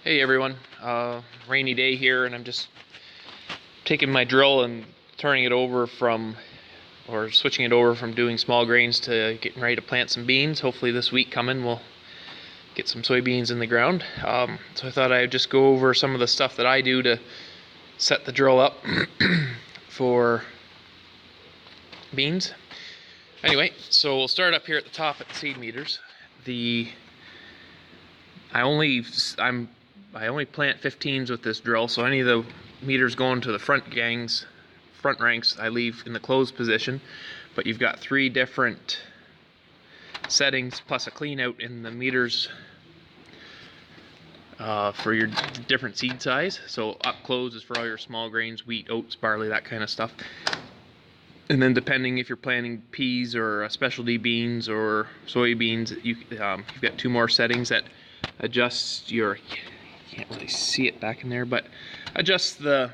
Hey everyone, rainy day here, and I'm just taking my drill and turning it over or switching it over from doing small grains to getting ready to plant some beans. Hopefully this week coming we'll get some soybeans in the ground. So I thought I'd just go over some of the stuff that I do to set the drill up for beans. Anyway, so we'll start up here at the top at the seed meters. I only plant 15s with this drill, so any of the meters going to the front ranks, I leave in the closed position. But you've got 3 different settings plus a clean out in the meters for your different seed size. So up close is for all your small grains, wheat, oats, barley, that kind of stuff. And then depending if you're planting peas or specialty beans or soybeans, you've got 2 more settings that adjust your, you can't really see it back in there, but adjust the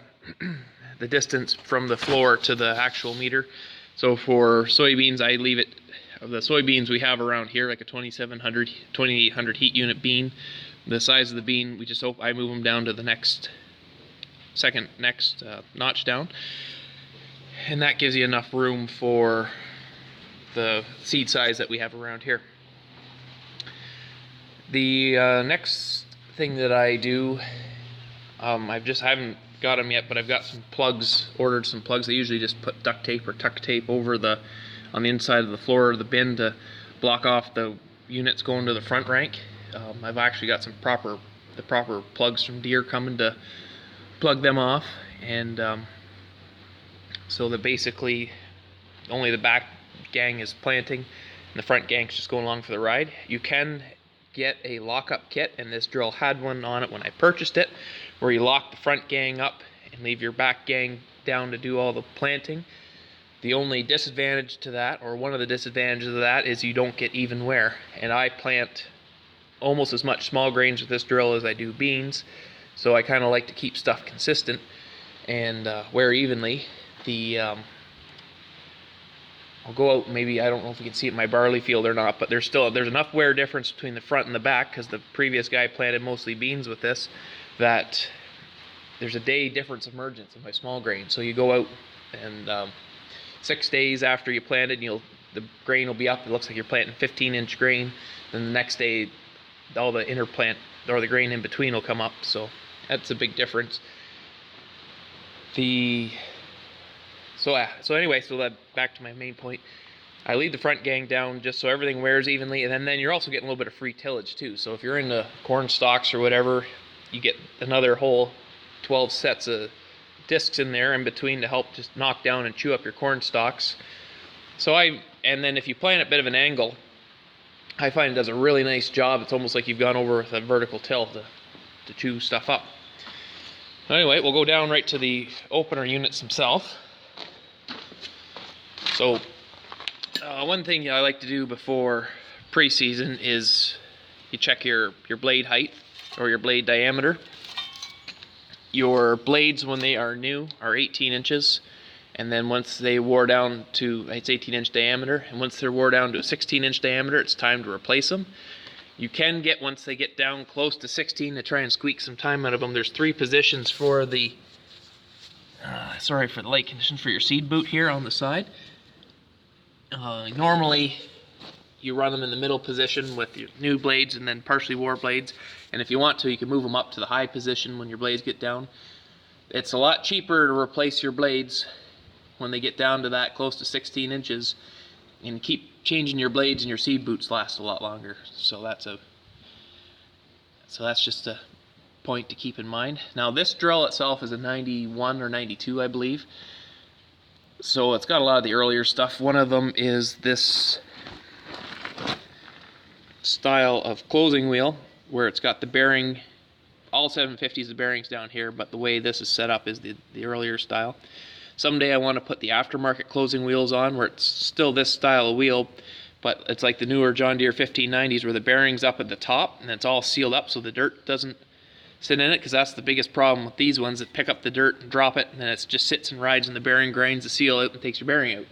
distance from the floor to the actual meter. So for soybeans, I leave it, of the soybeans we have around here, like a 2800 heat unit bean, the size of the bean, I move them down to the next notch down. And that gives you enough room for the seed size that we have around here. The next thing that I do, I haven't got them yet, but I've got some plugs, ordered some plugs. I usually just put duct tape or tuck tape over on the inside of the floor of the bin to block off the units going to the front rank. I've actually got the proper plugs from Deere coming to plug them off, and so that basically only the back gang is planting and the front gang's just going along for the ride. You can get a lockup kit, and this drill had one on it when I purchased it, where you lock the front gang up and leave your back gang down to do all the planting. The only disadvantage to that, or one of the disadvantages of that, is you don't get even wear. And I plant almost as much small grains with this drill as I do beans, so I kind of like to keep stuff consistent and wear evenly. I'll go out, maybe, I don't know if you can see it in my barley field or not, but there's enough wear difference between the front and the back, because the previous guy planted mostly beans with this, that there's a day difference emergence in my small grain. So you go out and 6 days after you planted, the grain will be up. It looks like you're planting 15-inch grain. Then the next day, all the inner plant or the grain in between will come up. So that's a big difference. So anyway, back to my main point. I leave the front gang down just so everything wears evenly, and then you're also getting a little bit of free tillage too. So if you're into corn stalks or whatever, you get another whole 12 sets of discs in there in between to help just knock down and chew up your corn stalks. And then if you plant at a bit of an angle, I find it does a really nice job. It's almost like you've gone over with a vertical till to chew stuff up. Anyway, we'll go down right to the opener units themselves. So one thing I like to do before pre-season is you check your blade height or your blade diameter. Your blades, when they are new, are 18 inches, and then once they wore down to, it's 18-inch diameter, and once they're wore down to a 16-inch diameter, it's time to replace them. You can get, once they get down close to 16, to try and squeak some time out of them. There's 3 positions for the sorry for the light conditions, for your seed boot here on the side. Normally you run them in the middle position with your new blades and then partially wore blades, and if you want to, you can move them up to the high position when your blades get down. It's a lot cheaper to replace your blades when they get down to that close to 16 inches, and keep changing your blades, and your seed boots last a lot longer. So that's just a point to keep in mind. Now this drill itself is a 91 or 92, I believe. So it's got a lot of the earlier stuff. One of them is this style of closing wheel, where it's got the bearing, all 750s, the bearings down here, but the way this is set up is the earlier style. Someday I want to put the aftermarket closing wheels on, where it's still this style of wheel, but it's like the newer John Deere 1590s, where the bearing's up at the top and it's all sealed up so the dirt doesn't sit in it, because that's the biggest problem with these ones, that pick up the dirt and drop it, and then it just sits and rides, and the bearing grinds the seal out and takes your bearing out.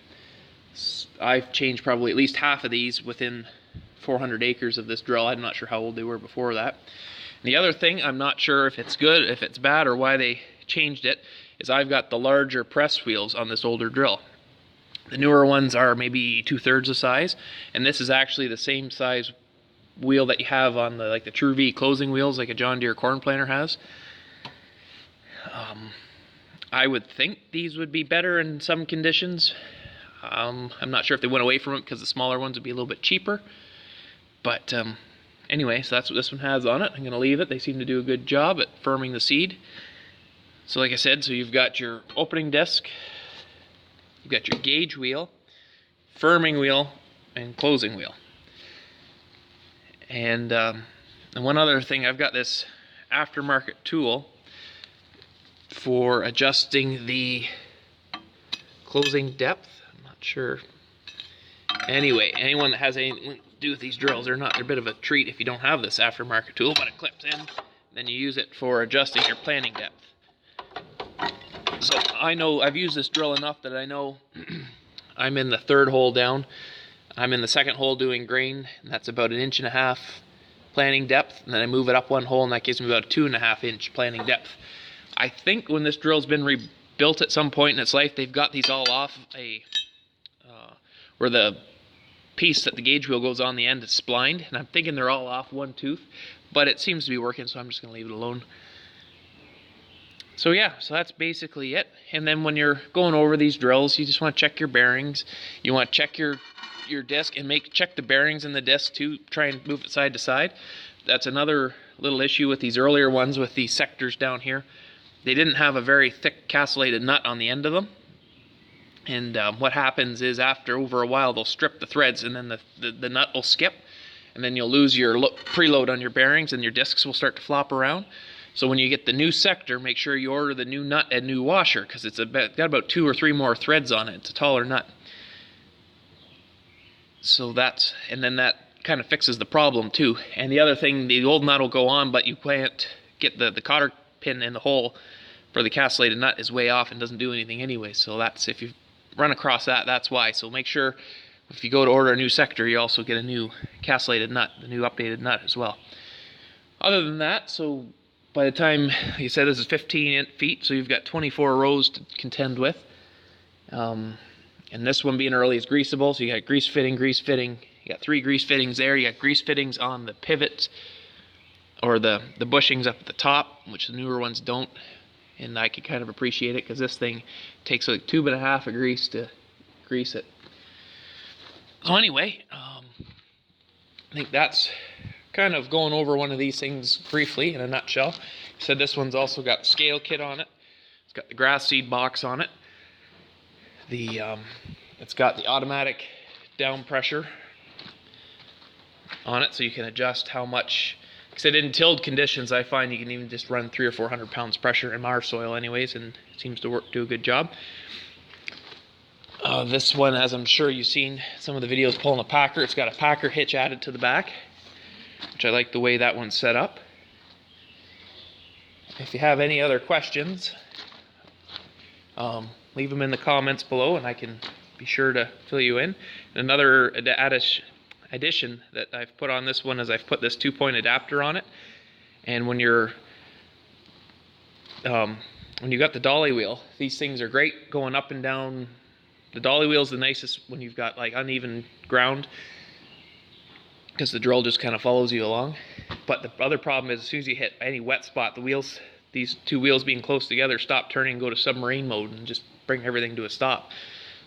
I've changed probably at least half of these within 400 acres of this drill. I'm not sure how old they were before that. The other thing, I'm not sure if it's good, if it's bad, or why they changed it, is I've got the larger press wheels on this older drill. The newer ones are maybe 2/3 the size, and this is actually the same size wheel that you have on the the True V closing wheels, like a John Deere corn planter has. I would think these would be better in some conditions. I'm not sure if they went away from it because the smaller ones would be a little bit cheaper. But anyway, so that's what this one has on it. I'm going to leave it. They seem to do a good job at firming the seed. So like I said, so you've got your opening disc, you've got your gauge wheel, firming wheel, and closing wheel. And one other thing, I've got this aftermarket tool for adjusting the closing depth. I'm not sure. Anyway, anyone that has anything to do with these drills, they're a bit of a treat if you don't have this aftermarket tool, but it clips in, then you use it for adjusting your planting depth. So I know I've used this drill enough that I know I'm in the 3rd hole down. I'm in the 2nd hole doing grain, and that's about 1.5 inches planting depth, and then I move it up 1 hole, and that gives me about a 2.5 inch planting depth. I think when this drill's been rebuilt at some point in its life, they've got these all off where the piece that the gauge wheel goes on the end is splined, and I'm thinking they're all off one tooth, but it seems to be working, so I'm just going to leave it alone. So yeah, so that's basically it. And then when you're going over these drills, you just want to check your bearings. You want to check your disc and check the bearings in the disc too. Try and move it side to side. That's another little issue with these earlier ones with these sectors down here. They didn't have a very thick castellated nut on the end of them. And what happens is after over a while they'll strip the threads, and then the nut will skip, and then you'll lose your preload on your bearings, and your discs will start to flop around. So when you get the new sector, make sure you order the new nut and new washer, because it's got about 2 or 3 more threads on it. It's a taller nut. So and then that kind of fixes the problem too. And the other thing, the old nut will go on, but you can't get the cotter pin in the hole for the castellated nut is way off and doesn't do anything anyway. So that's, if you run across that, that's why. So make sure if you go to order a new sector, you also get a new castellated nut, the new updated nut as well. Other than that, so by the time, you said this is 15 feet, so you've got 24 rows to contend with. And this one being early is greasable, so you got grease fitting. You got 3 grease fittings there. You got grease fittings on the pivots, or the bushings up at the top, which the newer ones don't. And I could kind of appreciate it, because this thing takes like 1.5 tubes of grease to grease it. So anyway, I think that's kind of going over one of these things briefly in a nutshell. I said this one's also got scale kit on it. It's got the grass seed box on it. It's got the automatic down pressure on it, so you can adjust how much. Because in tilled conditions, I find you can even just run 300 or 400 pounds pressure in our soil anyways, and it seems to do a good job. This one, as I'm sure you've seen some of the videos pulling a packer, it's got a packer hitch added to the back, which I like the way that one's set up. If you have any other questions, leave them in the comments below, and I can be sure to fill you in. And another addition that I've put on this one is I've put this 2-point adapter on it. And when you got the dolly wheel, these things are great going up and down. The dolly wheel is the nicest when you've got like uneven ground, because the drill just kind of follows you along. But the other problem is, as soon as you hit any wet spot, the wheels, these 2 wheels being close together, stop turning and go to submarine mode and just bring everything to a stop.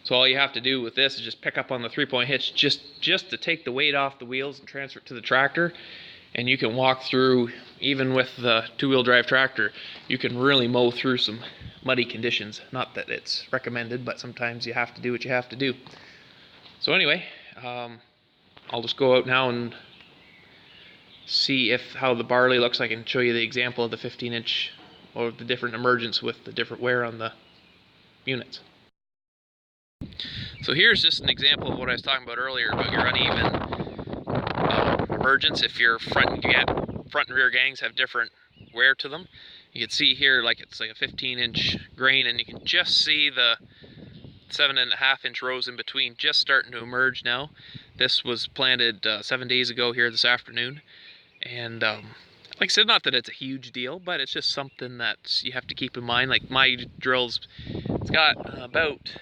So all you have to do with this is just pick up on the 3-point hitch just to take the weight off the wheels and transfer it to the tractor, and you can walk through, even with the 2-wheel drive tractor, you can really mow through some muddy conditions. Not that it's recommended, but sometimes you have to do what you have to do. So anyway, I'll just go out now and see how the barley looks. I can show you the example of the 15-inch or the different emergence with the different wear on the units. So here's just an example of what I was talking about earlier about your uneven emergence. If your front and rear gangs have different wear to them, you can see here like it's like a 15-inch grain, and you can just see the 7.5-inch rows in between just starting to emerge now. This was planted 7 days ago here this afternoon, and like Like I said, not that it's a huge deal, but it's just something that you have to keep in mind. Like my drill's, it's got about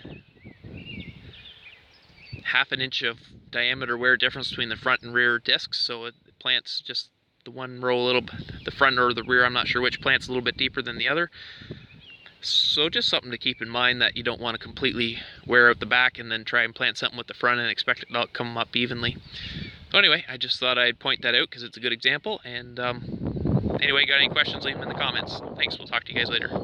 ½ inch of diameter wear difference between the front and rear discs, so it plants just the one row a little, the front or the rear, I'm not sure which, plants a little bit deeper than the other. So just something to keep in mind, that you don't want to completely wear out the back and then try and plant something with the front and expect it to come up evenly. So anyway, I just thought I'd point that out because it's a good example. And anyway, got any questions, leave them in the comments. Thanks, we'll talk to you guys later.